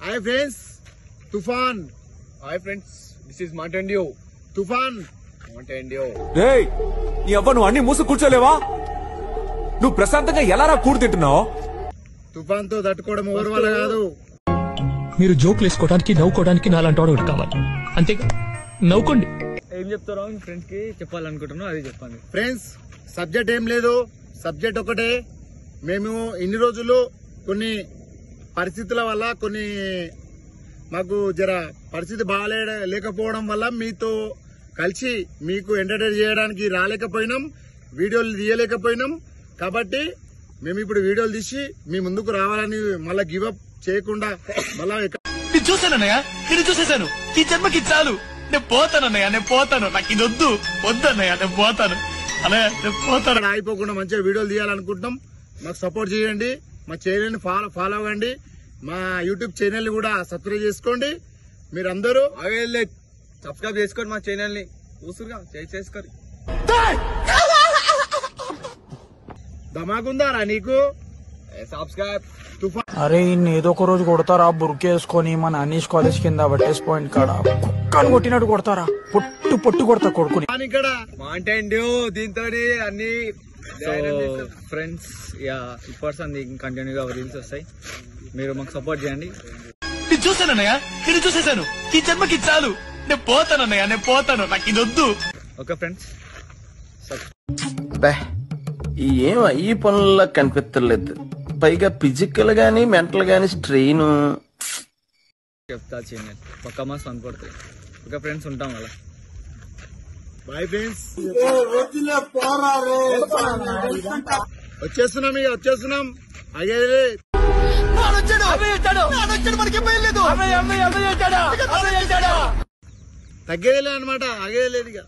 Hi friends, Toofan. Hi friends, this is మాంటెండియో. తుఫాన్ మాంటెండియో. రేయ్, నీ అవ్వ నువ్వు అన్ని మూసు కూర్చోలేవా? నువ్వు ప్రశాంతంగా ఎలారా కూడు తింటున్నావు? తుఫాన్ తో తట్టుకోవడం ఎవరి వల్ల కాదు. మీరు జోకులు వేసుకోవడానికి నవ్వుకోవడానికి నాలాంటి వాడు ఒకటి కావాలి, అంతేగా? నవ్వుకోండి. ఏం చెప్తారో మీ ఫ్రెండ్స్ కి చెప్పాలనుకుంటున్నావు, అది చెప్పండి. ఫ్రెండ్స్, సబ్జెక్ట్ ఏం లేదు, సబ్జెక్ట్ ఒకటే. మేము ఇన్ని రోజులు కొన్ని పరిస్థితుల వల్ల కొన్ని మాకు జర పరిస్థితి లేకపోవడం వల్ల మీతో కలిసి మీకు ఎంటర్టైన్ చేయడానికి రాలేకపోయినాం, వీడియోలు తీయలేకపోయినాం. కాబట్టి మేము ఇప్పుడు వీడియోలు తీసి మీ ముందుకు రావాలని మళ్ళా గివప్ చేయకుండా మళ్ళా నేను చూశానన్నయ్య, నేను చూసేశాను. ఈ జన్మకి చాలు, నేను పోతానన్నయ్య, నేను పోతాను. నాకు ఇది వద్దన్నయ్య, నేను పోతాను అన్నయ్య, నేను పోతాను. ఆగిపోకుండా మంచిగా వీడియోలు తీయాలనుకుంటున్నాం. మాకు సపోర్ట్ చేయండి, మా ఛానల్ ని ఫాలో అవ్వండి, మా యూట్యూబ్ ఛానల్ ని కూడా సబ్స్క్రైబ్ చేసుకోండి. మీరందరూ సబ్స్క్రైబ్ చేసుకోండి మా ఛానల్ ని. ఊసురుగా చేసుకోండి. ధమాకుందారా నీకు? సబ్స్క్రైబ్. అరే ఇన్ని ఏదో ఒక రోజు కొడతారా బుర్కేసుకొని మన అనీష్ కాలేజ్ కింద బట్టేసి పాయింట్ కాడ కుక్కను కొట్టినట్టు కొడతారా, పొట్టు కొడతా కొడుకుని. ఇక్కడ మాంటెండియో దీంతో అన్ని ఫ్రెండ్స్ ఇప్పర్సన్ కంటిన్యూగా రీల్స్ వస్తాయి, మీరు మాకు సపోర్ట్ చేయండి. నేను చూశానన్నయ్య, నేను చూసేశాను. ఈ జన్మకి చాలు, నేను పోతానన్నయ్య, నేను పోతాను. నాకు ఇది వద్దు. ఓకే ఫ్రెండ్స్, ఏం ఈ పనుల్లో కనిపించలేదు. పైగా ఫిజికల్ గానీ మెంటల్ గానీ స్ట్రెయిన్. చెప్తా ఛానల్ పక్క మాస్ అనుకుంటాయి. ఓకే ఫ్రెండ్స్, ఉంటాం అలా. బాయ్ ఫ్రెండ్స్, వచ్చేస్తున్నాం. అయ్యే తగ్గేదిలే అనమాట, అగేది లేదు ఇక.